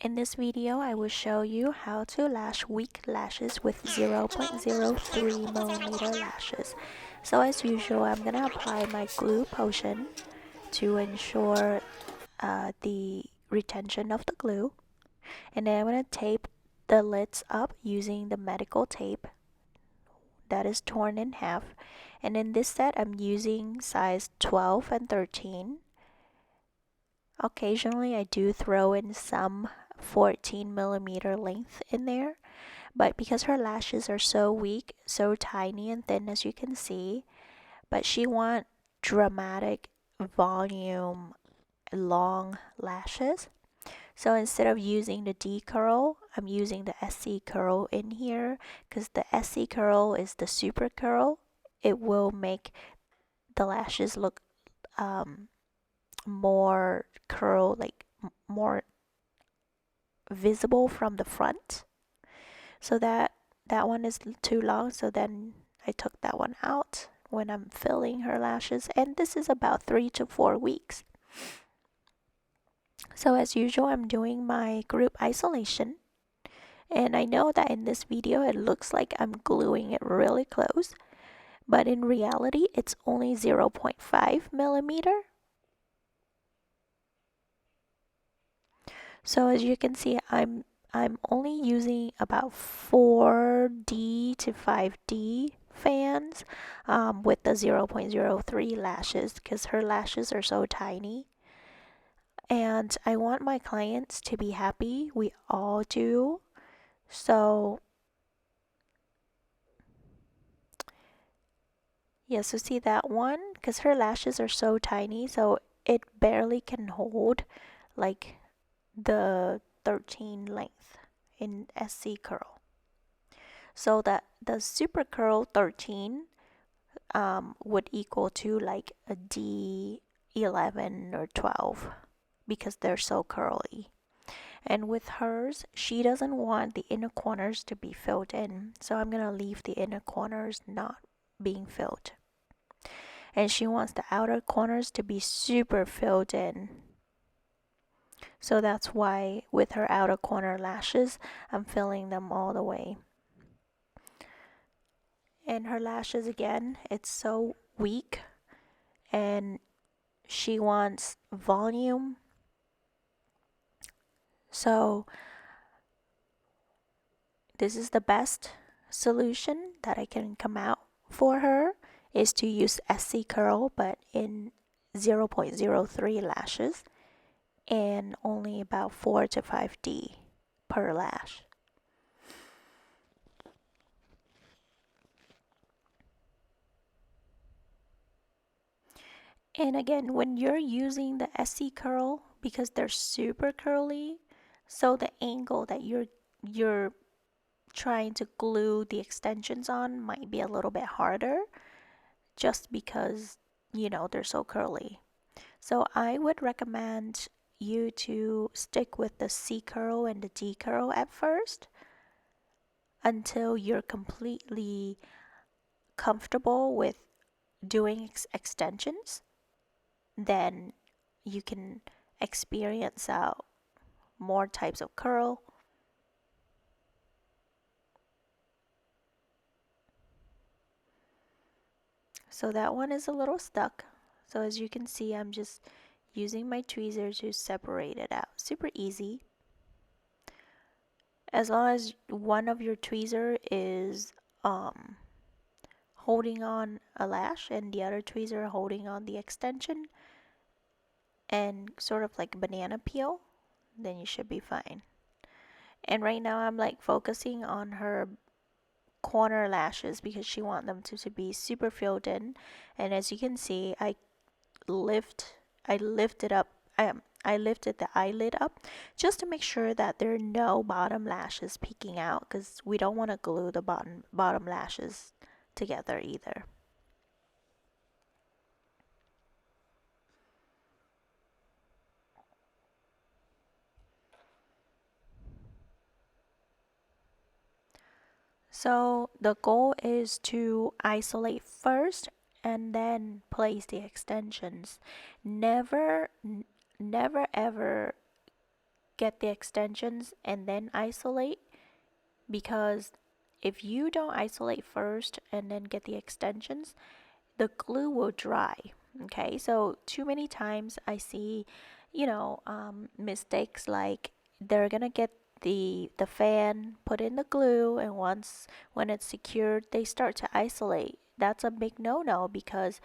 In this video, I will show you how to lash weak lashes with 0.03 millimeter lashes. So as usual, I'm going to apply my glue potion to ensure the retention of the glue. And then I'm going to tape the lids up using the medical tape that is torn in half. And in this set, I'm using size 12 and 13. Occasionally, I do throw in some 14 millimeter length in there, but because her lashes are so weak, so tiny and thin as you can see, but she wants dramatic volume, long lashes. So instead of using the D curl, I'm using the SC curl in here because the SC curl is the super curl. It will make the lashes look more curl, like more visible from the front. So that one is too long, so then I took that one out when I'm filling her lashes, and this is about 3 to 4 weeks. So as usual, I'm doing my group isolation, and I know that in this video it looks like I'm gluing it really close, but in reality it's only 0.5 millimeter. So as you can see, I'm only using about 4D to 5D fans with the 0.03 lashes because her lashes are so tiny. And I want my clients to be happy. We all do. So, yeah, so see that one? Because her lashes are so tiny, so it barely can hold like the 13 length in SC curl. So that the super curl 13 would equal to like a D11 or 12 because they're so curly. And with hers, she doesn't want the inner corners to be filled in, so I'm gonna leave the inner corners not being filled. And she wants the outer corners to be super filled in. So that's why with her outer corner lashes, I'm filling them all the way. And her lashes again, it's so weak and she wants volume. So this is the best solution that I can come out for her is to use SC curl but in 0.03 lashes and only about 4 to 5D per lash. And again, when you're using the SC curl, because they're super curly, so the angle that you're trying to glue the extensions on might be a little bit harder just because they're so curly. So I would recommend you to stick with the C curl and the D curl at first until you're completely comfortable with doing extensions. Then you can experience out more types of curl. So that one is a little stuck. So as you can see, I'm just using my tweezers to separate it out. Super easy. As long as one of your tweezer is holding on a lash and the other tweezer holding on the extension and sort of like banana peel, then you should be fine. And right now I'm like focusing on her corner lashes because she wants them to be super filled in. And as you can see, I lifted up I lifted the eyelid up just to make sure that there are no bottom lashes peeking out because we don't want to glue the bottom lashes together either. So the goal is to isolate first and then place the extensions. Never ever get the extensions and then isolate, because if you don't isolate first and then get the extensions, the glue will dry. Okay, so too many times I see, mistakes like they're gonna get the fan, put in the glue, and when it's secured, they start to isolate. That's a big no-no because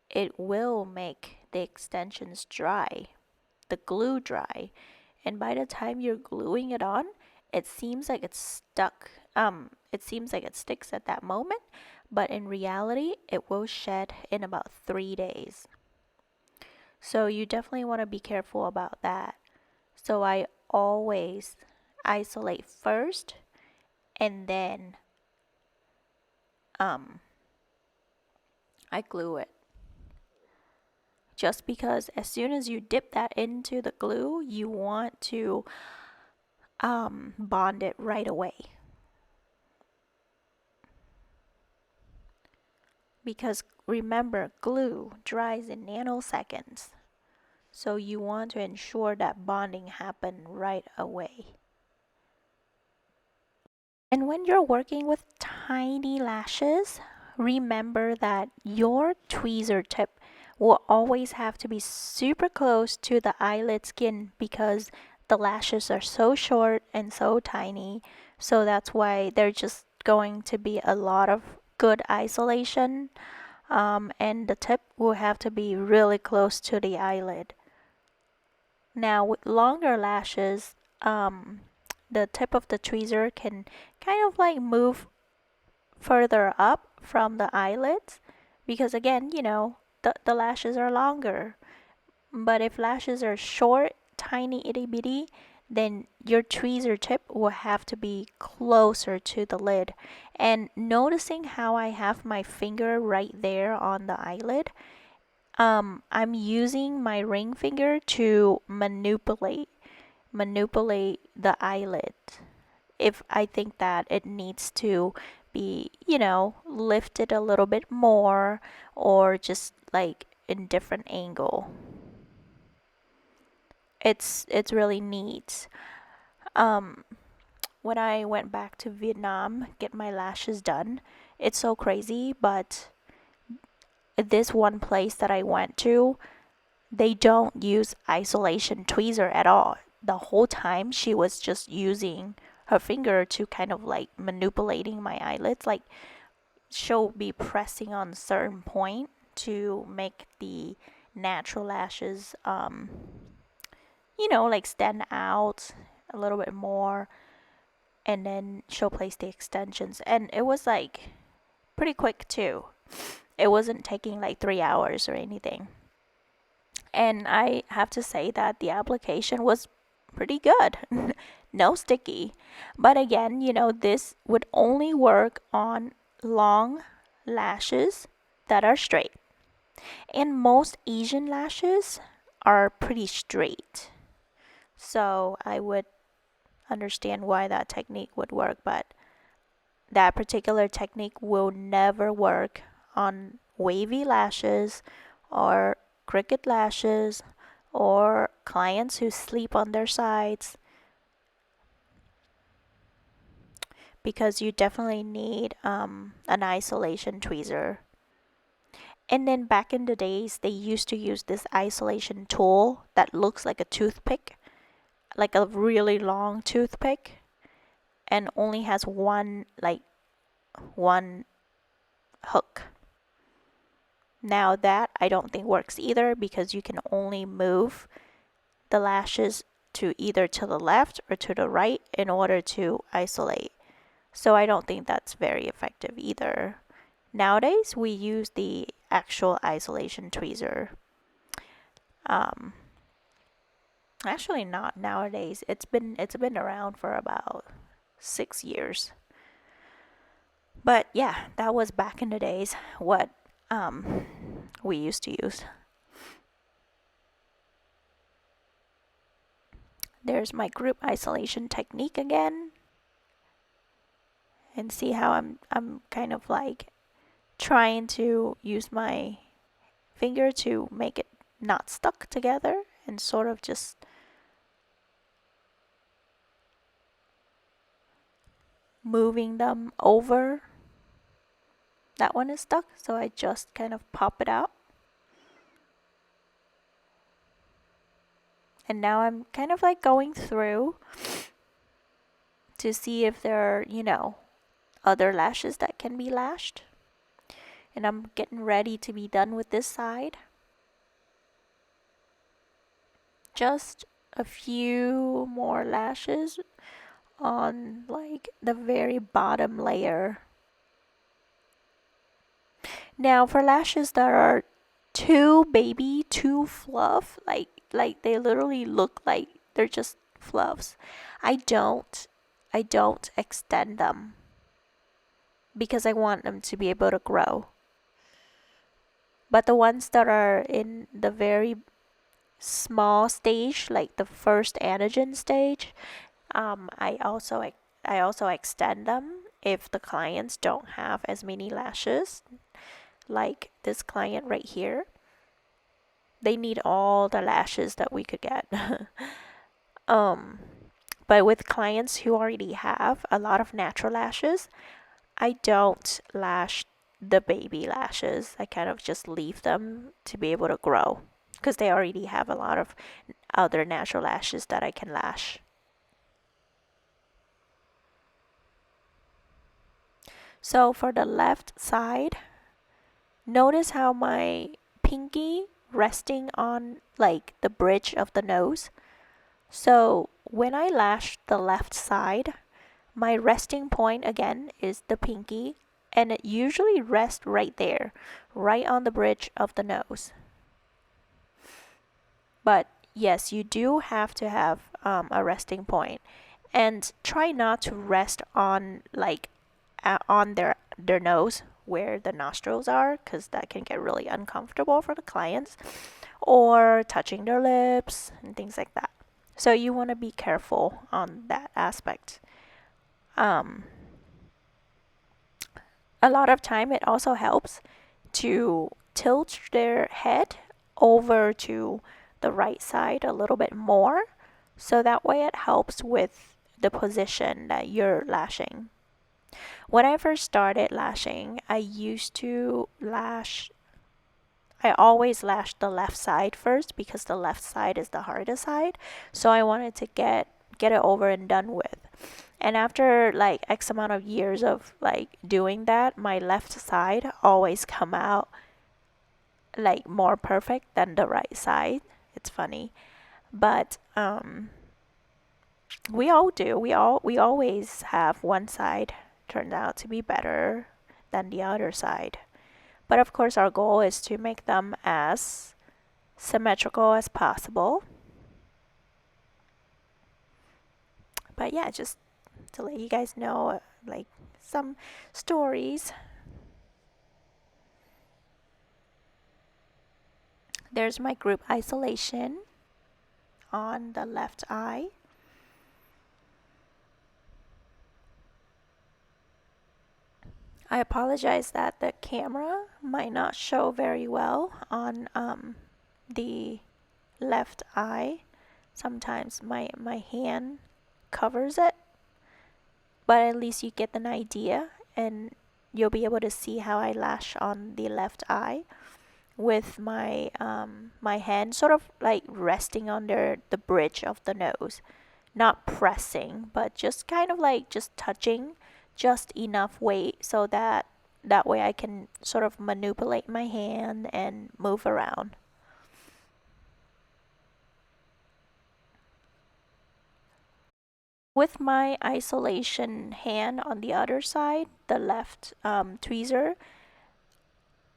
it will make the extensions dry, the glue dry, and by the time you're gluing it on, it seems like it's stuck. It seems like it sticks at that moment, but in reality, it will shed in about 3 days. So you definitely want to be careful about that. So I always isolate first and then um, I glue it. Just because as soon as you dip that into the glue, you want to bond it right away. Because remember, glue dries in nanoseconds. So you want to ensure that bonding happen right away. And when you're working with tiny lashes, remember that your tweezer tip will always have to be super close to the eyelid skin because the lashes are so short and so tiny. So that's why they're just going to be a lot of good isolation. And the tip will have to be really close to the eyelid. Now, with longer lashes, the tip of the tweezer can kind of like move further up from the eyelids because, again, the lashes are longer. But if lashes are short, tiny, itty bitty, then your tweezer tip will have to be closer to the lid. And noticing how I have my finger right there on the eyelid, I'm using my ring finger to manipulate the eyelid if I think that it needs to be, lifted a little bit more or just like in different angle. It's really neat. When I went back to Vietnam get my lashes done, it's so crazy, but this one place that I went to, they don't use isolation tweezer at all. The whole time she was just using her finger to kind of like manipulating my eyelids. Like she'll be pressing on a certain point to make the natural lashes, like stand out a little bit more. And then she'll place the extensions. And it was like pretty quick too. It wasn't taking like 3 hours or anything. And I have to say that the application was pretty good. No sticky. But again, this would only work on long lashes that are straight. And most Asian lashes are pretty straight. So I would understand why that technique would work, but that particular technique will never work on wavy lashes or crooked lashes or clients who sleep on their sides, because you definitely need an isolation tweezer. And then back in the days, they used to use this isolation tool that looks like a toothpick, like a really long toothpick, and only has one hook. Now that I don't think works either because you can only move the lashes to either to the left or to the right in order to isolate. So I don't think that's very effective either. Nowadays we use the actual isolation tweezer. Actually not nowadays. It's been around for about 6 years. But yeah, that was back in the days what we used to use. There's my group isolation technique again. And see how I'm kind of like trying to use my finger to make it not stuck together and sort of just moving them over. That one is stuck, so I just kind of pop it out. And now I'm kind of like going through to see if there are, other lashes that can be lashed. And I'm getting ready to be done with this side. Just a few more lashes on like the very bottom layer. Now for lashes that are too baby, too fluff, like they literally look like they're just fluffs, I don't extend them because I want them to be able to grow. But the ones that are in the very small stage, like the first anagen stage, I also extend them if the clients don't have as many lashes. Like this client right here, they need all the lashes that we could get. But with clients who already have a lot of natural lashes, I don't lash the baby lashes. I kind of just leave them to be able to grow because they already have a lot of other natural lashes that I can lash. So for the left side, notice how my pinky resting on like the bridge of the nose. So when I lash the left side, my resting point again is the pinky, and it usually rests right there, right on the bridge of the nose. But yes, you do have to have a resting point, and try not to rest on like on their nose where the nostrils are, because that can get really uncomfortable for the clients, or touching their lips and things like that. So you want to be careful on that aspect. A lot of time it also helps to tilt their head over to the right side a little bit more, so that way it helps with the position that you're lashing. When I first started lashing, I always lashed the left side first because the left side is the hardest side. So I wanted to get it over and done with. And after like X amount of years of like doing that, my left side always come out like more perfect than the right side. It's funny. But we all do. We always have one side turn out to be better than the other side. But of course our goal is to make them as symmetrical as possible. But yeah, just to let you guys know like some stories. There's my group isolation on the left eye. I apologize that the camera might not show very well on the left eye. Sometimes my hand covers it, but at least you get an idea and you'll be able to see how I lash on the left eye with my my hand sort of like resting under the bridge of the nose, not pressing, but just kind of like just touching just enough weight so that way I can sort of manipulate my hand and move around. With my isolation hand on the other side, the left tweezer,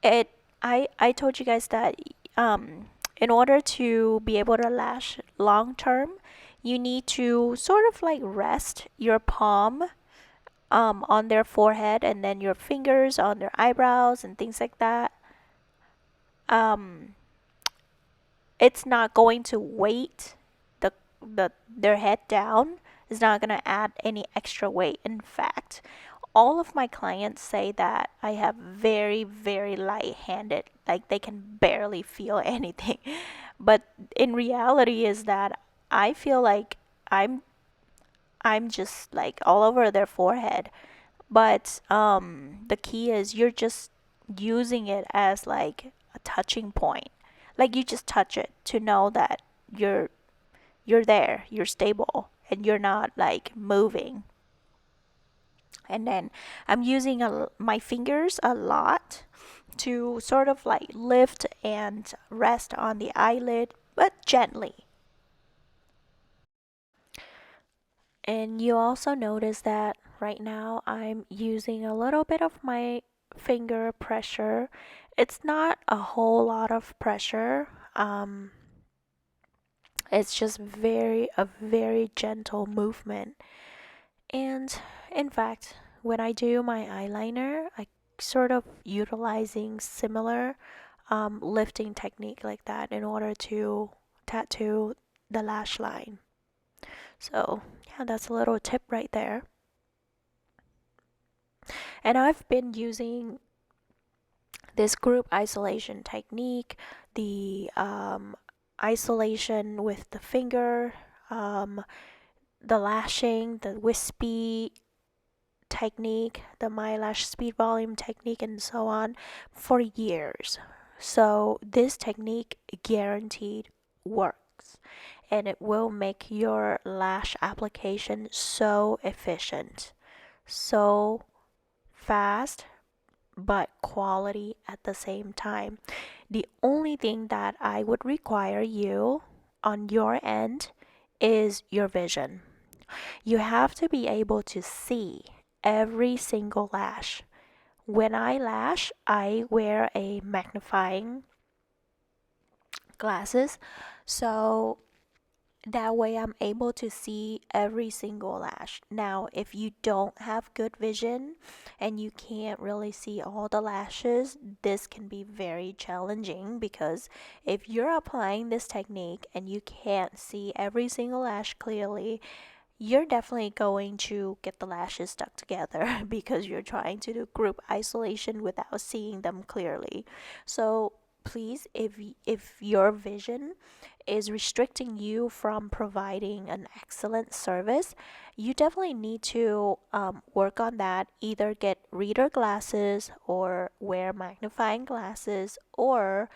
I told you guys that in order to be able to lash long term, you need to sort of like rest your palm on their forehead and then your fingers on their eyebrows and things like that. It's not going to weight their head down. It's not going to add any extra weight. In fact, all of my clients say that I have very, very light-handed, like they can barely feel anything. But in reality is that I feel like I'm I'm just like all over their forehead. But the key is you're just using it as like a touching point. Like you just touch it to know that you're there, you're stable, and you're not like moving. And then I'm using my fingers a lot to sort of like lift and rest on the eyelid, but gently. And you also notice that right now I'm using a little bit of my finger pressure. It's not a whole lot of pressure. It's just a very gentle movement. And in fact, when I do my eyeliner, I sort of utilizing similar lifting technique like that in order to tattoo the lash line. So yeah, that's a little tip right there. And I've been using this group isolation technique, the isolation with the finger, um, the lashing, the wispy technique, the my lash speed volume technique, and so on for years. So this technique guaranteed works, and it will make your lash application so efficient, so fast, but quality at the same time. The only thing that I would require you on your end is your vision. You have to be able to see every single lash. When I lash, I wear a magnifying glasses, so that way I'm able to see every single lash. Now, if you don't have good vision and you can't really see all the lashes, this can be very challenging, because if you're applying this technique and you can't see every single lash clearly, you're definitely going to get the lashes stuck together because you're trying to do group isolation without seeing them clearly. So please, if your vision is restricting you from providing an excellent service, you definitely need to work on that. Either get reader glasses or wear magnifying glasses, or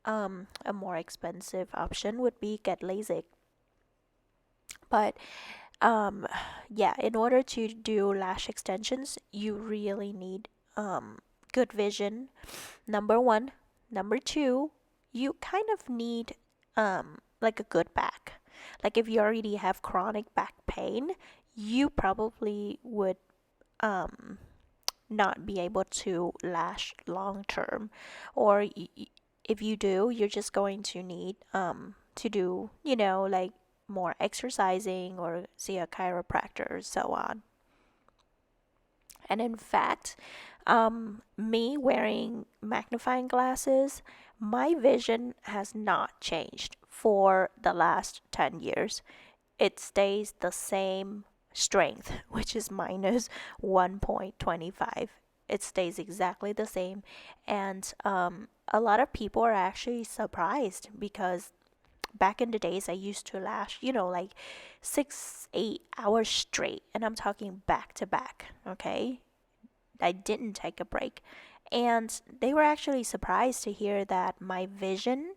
a more expensive option would be get LASIK. But um yeah, in order to do lash extensions, you really need good vision, number one. Number two, you kind of need like a good back. Like if you already have chronic back pain, you probably would um not be able to lash long term. Or if you do, you're just going to need to do, like more exercising or see a chiropractor or so on. And in fact, me wearing magnifying glasses, my vision has not changed for the last 10 years. It stays the same strength, which is minus 1.25. It stays exactly the same. And a lot of people are actually surprised, because back in the days I used to lash, like 6, 8 hours straight. And I'm talking back to back, okay? I didn't take a break. And they were actually surprised to hear that my vision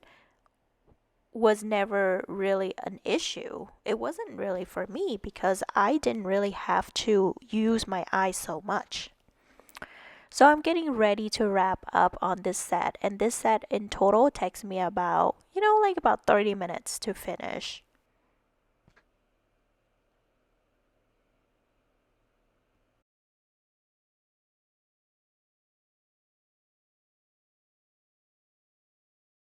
was never really an issue. It wasn't really for me because I didn't really have to use my eyes so much. So I'm getting ready to wrap up on this set, and this set in total takes me about, like about 30 minutes to finish.